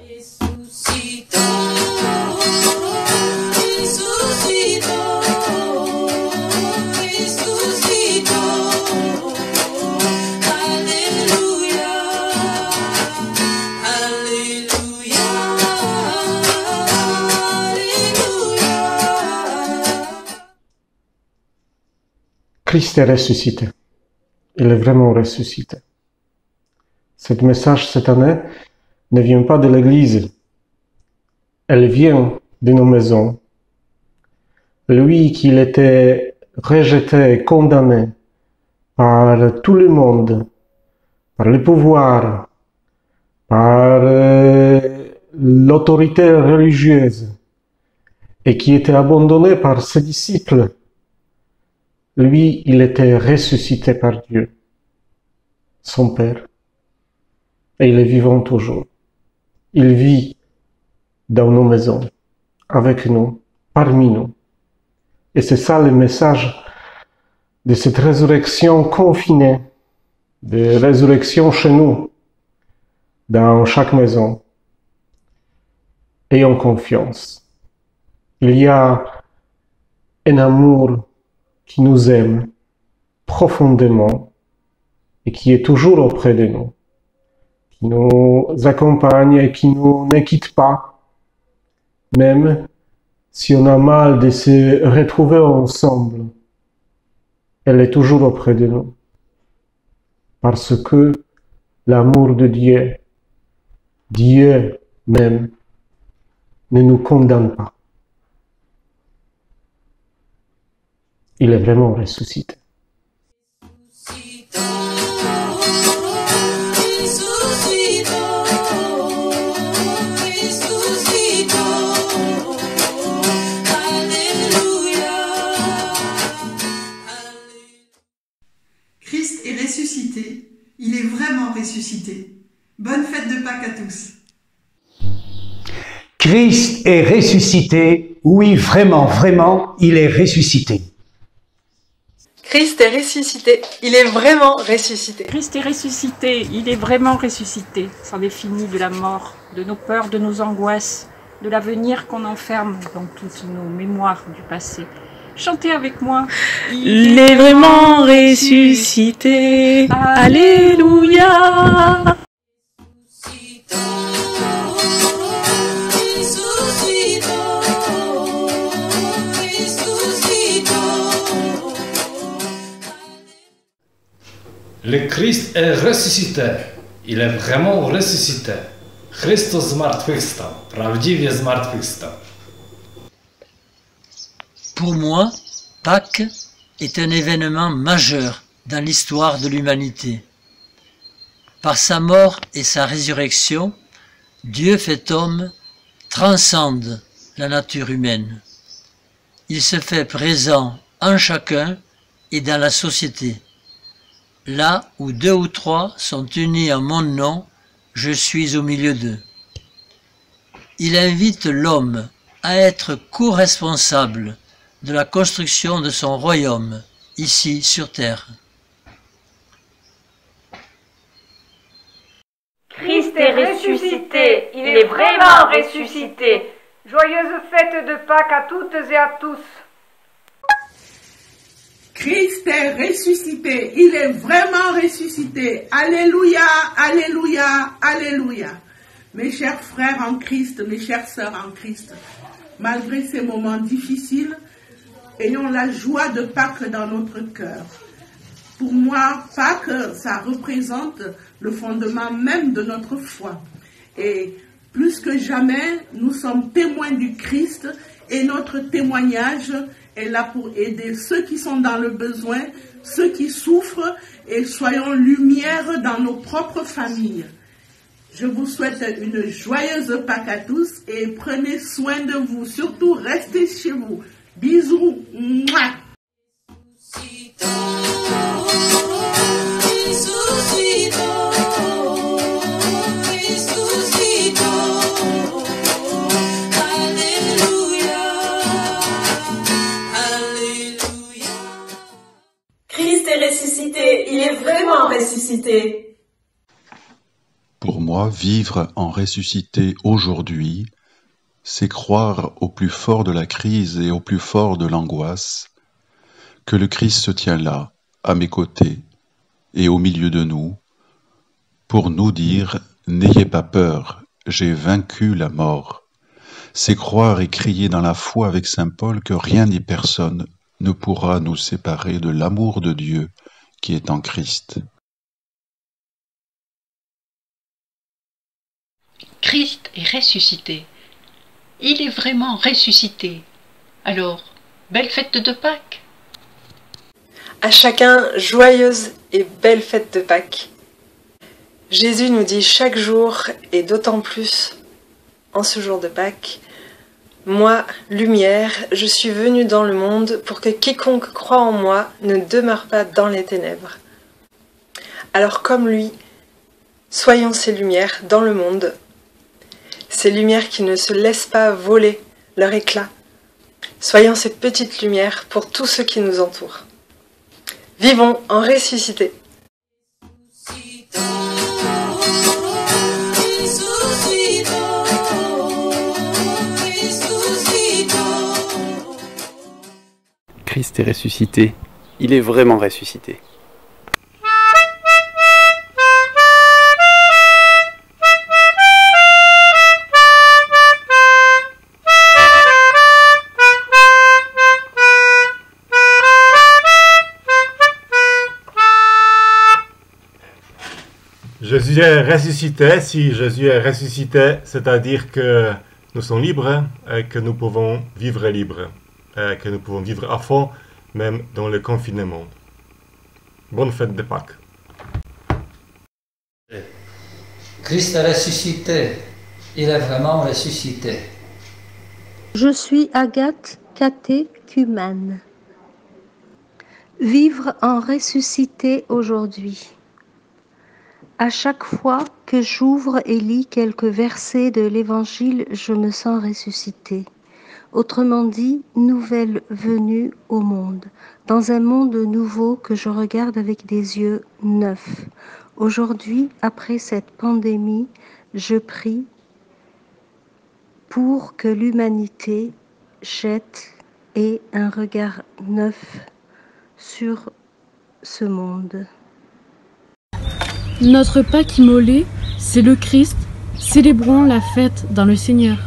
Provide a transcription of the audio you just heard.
Resucitó, resucitó, resucitó. Aleluya, aleluya, aleluya. Christ est ressuscité. Il est vraiment ressuscité. Ce message cette année ne vient pas de l'Église. Elle vient de nos maisons. Lui qui était rejeté et condamné par tout le monde, par le pouvoir, par l'autorité religieuse, et qui était abandonné par ses disciples, lui, il était ressuscité par Dieu, son Père. Et il est vivant toujours. Il vit dans nos maisons, avec nous, parmi nous. Et c'est ça le message de cette résurrection confinée, de résurrection chez nous, dans chaque maison. Ayons confiance. Il y a un amour qui nous aime profondément et qui est toujours auprès de nous, qui nous accompagne et qui nous ne quitte pas, même si on a mal de se retrouver ensemble. Elle est toujours auprès de nous, parce que l'amour de Dieu, Dieu même, ne nous condamne pas. Il est vraiment ressuscité. Resucitó, resucitó, resucitó. Aleluya, aleluya. Christ est ressuscité. Il est vraiment ressuscité. Bonne fête de Pâques à tous. Christ est ressuscité. Oui, vraiment, vraiment, il est ressuscité. Christ est ressuscité, il est vraiment ressuscité. Christ est ressuscité, il est vraiment ressuscité. C'en est fini de la mort, de nos peurs, de nos angoisses, de l'avenir qu'on enferme dans toutes nos mémoires du passé. Chantez avec moi. Il est vraiment ressuscité. Alléluia. Resucitó, resucitó, resucitó. Le Christ est ressuscité. Il est vraiment ressuscité. Chrystus zmartwychwstał. Prawdziwie zmartwychwstał. Pour moi, Pâques est un événement majeur dans l'histoire de l'humanité. Par sa mort et sa résurrection, Dieu fait homme transcende la nature humaine. Il se fait présent en chacun et dans la société. Là où deux ou trois sont unis en mon nom, je suis au milieu d'eux. Il invite l'homme à être co-responsable de la construction de son royaume, ici sur terre. Christ est ressuscité, il est vraiment ressuscité. Joyeuse fête de Pâques à toutes et à tous. Christ est ressuscité, il est vraiment ressuscité. Alléluia, alléluia, alléluia. Mes chers frères en Christ, mes chères sœurs en Christ, malgré ces moments difficiles, ayons la joie de Pâques dans notre cœur. Pour moi, Pâques, ça représente le fondement même de notre foi. Et plus que jamais, nous sommes témoins du Christ et notre témoignage est là pour aider ceux qui sont dans le besoin, ceux qui souffrent, et soyons lumière dans nos propres familles. Je vous souhaite une joyeuse Pâques à tous et prenez soin de vous. Surtout, restez chez vous. Bisous. Mouah. Christ est ressuscité, il est vraiment ressuscité. Pour moi, moi, vivre en ressuscité aujourd'hui, c'est croire au plus fort de la crise et au plus fort de l'angoisse, que le Christ se tient là, à mes côtés et au milieu de nous, pour nous dire « N'ayez pas peur, j'ai vaincu la mort ». C'est croire et crier dans la foi avec saint Paul que rien ni personne ne pourra nous séparer de l'amour de Dieu qui est en Christ. Christ est ressuscité. Il est vraiment ressuscité. Alors, belle fête de Pâques. À chacun, joyeuse et belle fête de Pâques. Jésus nous dit chaque jour, et d'autant plus en ce jour de Pâques, « Moi, lumière, je suis venu dans le monde pour que quiconque croit en moi ne demeure pas dans les ténèbres. » Alors comme lui, soyons ces lumières dans le monde, ces lumières qui ne se laissent pas voler leur éclat. Soyons ces petites lumières pour tous ceux qui nous entourent. Vivons en ressuscité. Christ est ressuscité. Il est vraiment ressuscité. Jésus est ressuscité. Si Jésus est ressuscité, c'est-à-dire que nous sommes libres et que nous pouvons vivre libres, et que nous pouvons vivre à fond, même dans le confinement. Bonne fête de Pâques. Christ est ressuscité. Il est vraiment ressuscité. Je suis Agathe catéchumène. Vivre en ressuscité aujourd'hui. À chaque fois que j'ouvre et lis quelques versets de l'Évangile, je me sens ressuscité. Autrement dit, nouvelle venue au monde, dans un monde nouveau que je regarde avec des yeux neufs. Aujourd'hui, après cette pandémie, je prie pour que l'humanité jette un regard neuf sur ce monde. Notre Pâques immolé, c'est le Christ. Célébrons la fête dans le Seigneur.